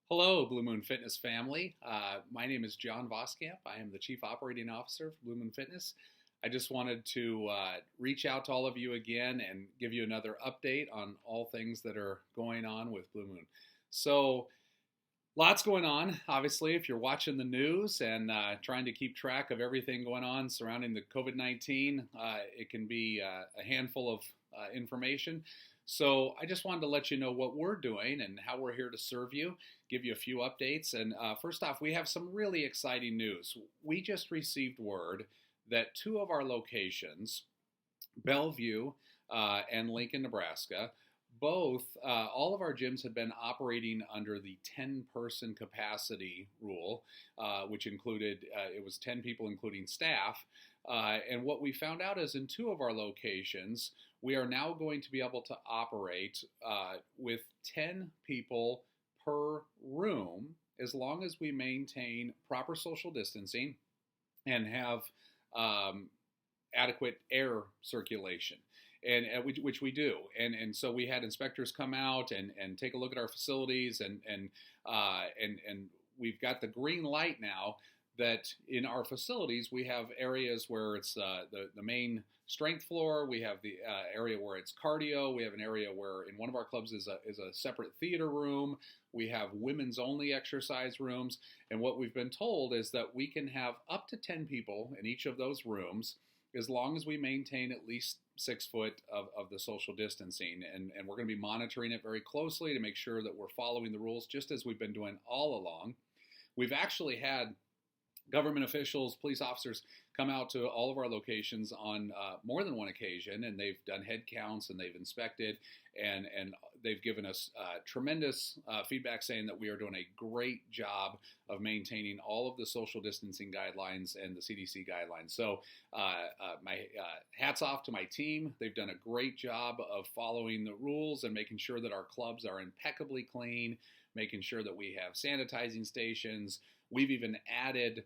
Hello, Blue Moon Fitness family. My name is John Voskamp. I am the Chief Operating Officer for Blue Moon Fitness. I just wanted to reach out to all of you again and give you another update on all things that are going on with Blue Moon. So, lots going on, obviously, if you're watching the news and trying to keep track of everything going on surrounding the COVID-19, it can be a handful of information. So I just wanted to let you know what we're doing and how we're here to serve you, give you a few updates. And first off, we have some really exciting news. We just received word that two of our locations, Bellevue and Lincoln, Nebraska, both, all of our gyms had been operating under the 10-person capacity rule, which included, it was 10 people including staff. And what we found out is in two of our locations, we are now going to be able to operate with 10 people per room as long as we maintain proper social distancing and have adequate air circulation. And which we do, and so we had inspectors come out and take a look at our facilities, and we've got the green light now that in our facilities we have areas where it's the main strength floor, we have the area where it's cardio, we have an area where in one of our clubs is a separate theater room, we have women's only exercise rooms, and what we've been told is that we can have up to 10 people in each of those rooms as long as we maintain at least 6 foot of the social distancing. And we're going to be monitoring it very closely to make sure that we're following the rules just as we've been doing all along. We've actually had government officials, police officers come out to all of our locations on more than one occasion, and they've done head counts and they've inspected, and they've given us tremendous feedback saying that we are doing a great job of maintaining all of the social distancing guidelines and the CDC guidelines. So my hats off to my team. They've done a great job of following the rules and making sure that our clubs are impeccably clean, making sure that we have sanitizing stations. We've even added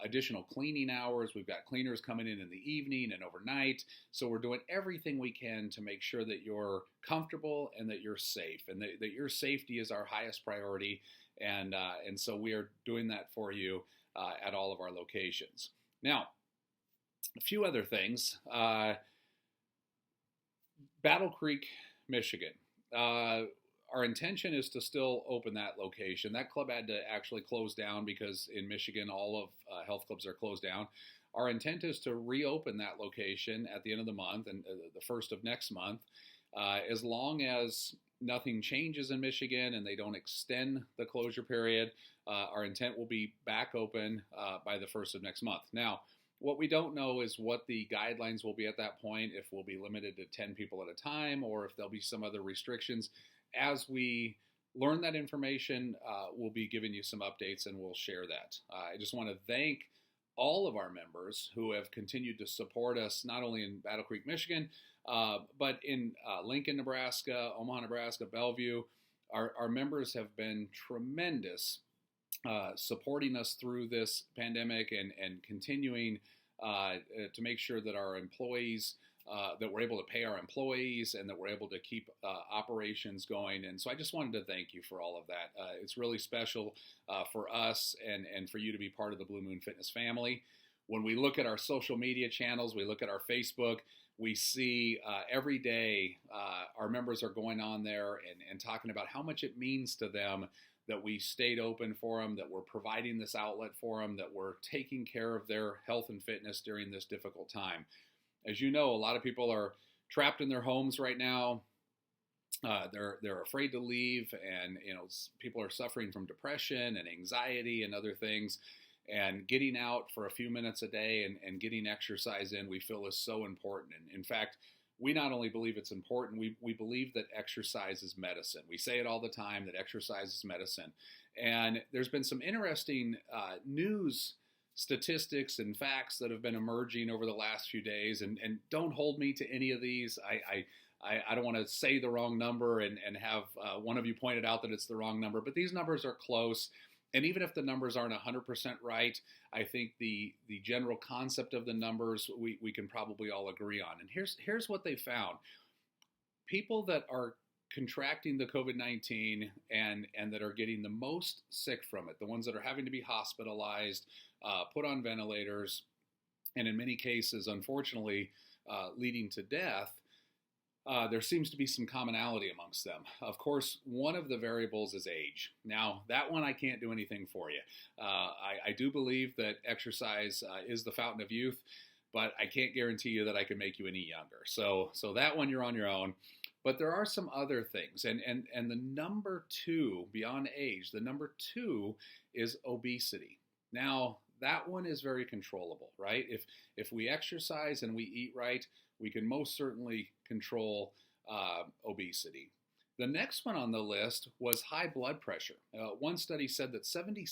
additional cleaning hours. We've got cleaners coming in the evening and overnight. So we're doing everything we can to make sure that you're comfortable and that you're safe, and that your safety is our highest priority. And so we are doing that for you at all of our locations. Now, a few other things. Battle Creek, Michigan. Our intention is to still open that location. That club had to actually close down because in Michigan, all of health clubs are closed down. Our intent is to reopen that location at the end of the month and the first of next month, as long as nothing changes in Michigan and they don't extend the closure period. Our intent will be back open by the first of next month. Now, what we don't know is what the guidelines will be at that point, if we'll be limited to 10 people at a time or if there'll be some other restrictions. As we learn that information, we'll be giving you some updates and we'll share that. I just want to thank all of our members who have continued to support us, not only in Battle Creek, Michigan, but in Lincoln, Nebraska, Omaha, Nebraska, Bellevue. Our members have been tremendous, supporting us through this pandemic and continuing to make sure that our employees, that we're able to pay our employees and that we're able to keep operations going. And so I just wanted to thank you for all of that. It's really special for us and for you to be part of the Blue Moon Fitness family. When we look at our social media channels, we look at our Facebook, we see every day our members are going on there and talking about how much it means to them that we stayed open for them, that we're providing this outlet for them, that we're taking care of their health and fitness during this difficult time. As you know, a lot of people are trapped in their homes right now. They're afraid to leave, and people are suffering from depression and anxiety and other things. And getting out for a few minutes a day and getting exercise in, we feel is so important. And in fact, we not only believe it's important, we believe that exercise is medicine. We say it all the time that exercise is medicine. And there's been some interesting news statistics and facts that have been emerging over the last few days, and don't hold me to any of these. I don't want to say the wrong number and have one of you pointed out that it's the wrong number, but these numbers are close. And even if the numbers aren't 100% right, I think the general concept of the numbers we can probably all agree on. And here's what they found. People that are contracting the COVID-19 and that are getting the most sick from it, the ones that are having to be hospitalized, put on ventilators, and in many cases, unfortunately, leading to death, there seems to be some commonality amongst them. Of course, one of the variables is age. Now, that one I can't do anything for you. I do believe that exercise is the fountain of youth, but I can't guarantee you that I can make you any younger. So that one you're on your own. But there are some other things, and the number two, beyond age, the number two is obesity. Now, that one is very controllable, right? If we exercise and we eat right, we can most certainly control obesity. The next one on the list was high blood pressure. One study said that 76%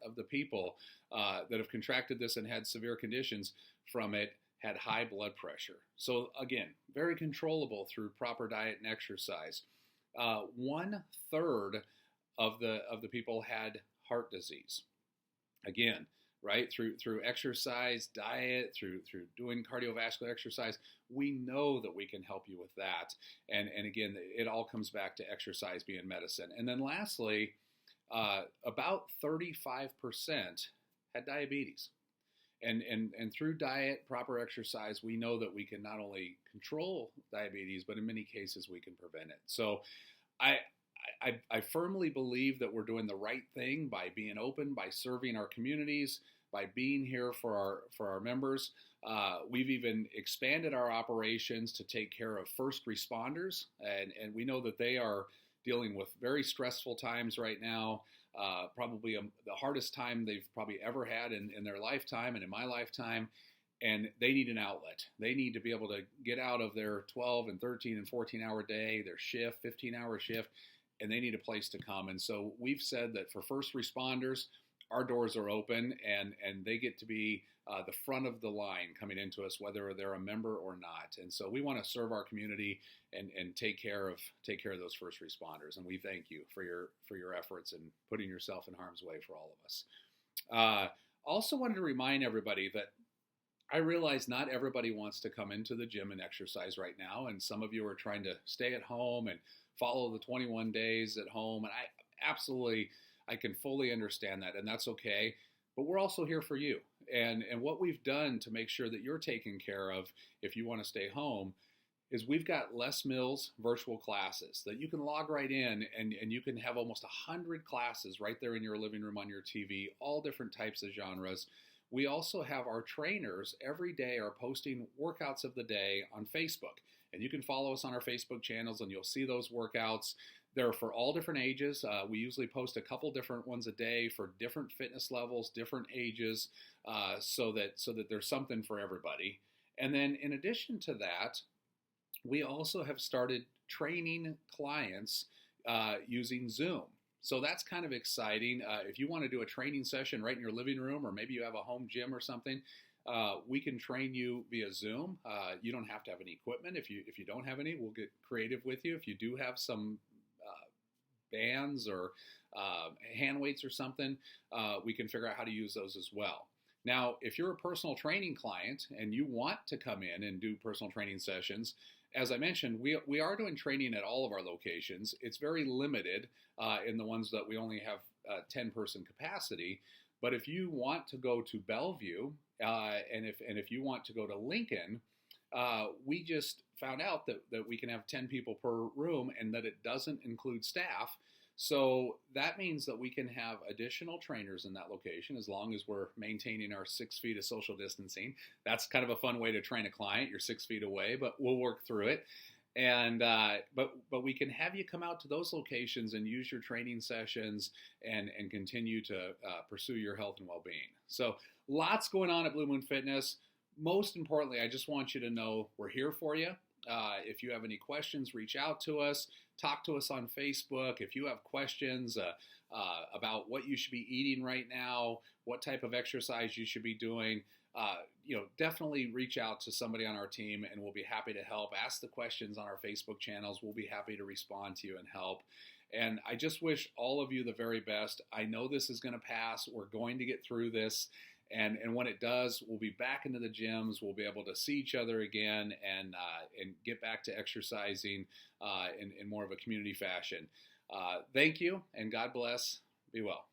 of the people that have contracted this and had severe conditions from it had high blood pressure. So again, very controllable through proper diet and exercise. 1/3 of the people had heart disease. Again, right, through exercise, diet, through doing cardiovascular exercise, we know that we can help you with that. And again, it all comes back to exercise being medicine. And then lastly, about 35% had diabetes. And through diet, proper exercise, we know that we can not only control diabetes, but in many cases we can prevent it. So I firmly believe that we're doing the right thing by being open, by serving our communities, by being here for our members. We've even expanded our operations to take care of first responders, and we know that they are dealing with very stressful times right now. Probably the hardest time they've probably ever had in their lifetime and in my lifetime, and they need an outlet. They need to be able to get out of their 12 and 13 and 14-hour day, their shift, 15-hour shift, and they need a place to come. And so we've said that for first responders, our doors are open, and they get to be the front of the line coming into us, whether they're a member or not. And so we want to serve our community and take care of those first responders. And we thank you for your efforts and putting yourself in harm's way for all of us. Also wanted to remind everybody that I realize not everybody wants to come into the gym and exercise right now, and some of you are trying to stay at home and follow the 21 days at home, and I can fully understand that, and that's okay. But we're also here for you. And what we've done to make sure that you're taken care of if you want to stay home is we've got Les Mills virtual classes that you can log right in, and you can have almost 100 classes right there in your living room on your TV, all different types of genres. We also have our trainers every day are posting workouts of the day on Facebook. And you can follow us on our Facebook channels and you'll see those workouts. They're for all different ages. We usually post a couple different ones a day for different fitness levels, different ages, so that there's something for everybody. And then in addition to that, we also have started training clients using Zoom. So that's kind of exciting. If you want to do a training session right in your living room, or maybe you have a home gym or something, we can train you via Zoom. You don't have to have any equipment. If you don't have any, we'll get creative with you. If you do have some bands or hand weights or something, we can figure out how to use those as well. Now, if you're a personal training client and you want to come in and do personal training sessions, as I mentioned, we are doing training at all of our locations. It's very limited in the ones that we only have 10-person capacity. But if you want to go to Bellevue, and if you want to go to Lincoln, we just found out that we can have 10 people per room and that it doesn't include staff. So that means that we can have additional trainers in that location as long as we're maintaining our 6 feet of social distancing. That's kind of a fun way to train a client. You're 6 feet away, but we'll work through it. And but we can have you come out to those locations and use your training sessions and continue to pursue your health and well-being. So lots going on at Blue Moon Fitness. Most importantly, I just want you to know we're here for you. If you have any questions, reach out to us. Talk to us on Facebook. If you have questions about what you should be eating right now, what type of exercise you should be doing, definitely reach out to somebody on our team and we'll be happy to help. Ask the questions on our Facebook channels. We'll be happy to respond to you and help. And I just wish all of you the very best. I know this is going to pass. We're going to get through this. And when it does, we'll be back into the gyms. We'll be able to see each other again and get back to exercising in more of a community fashion. Thank you, and God bless. Be well.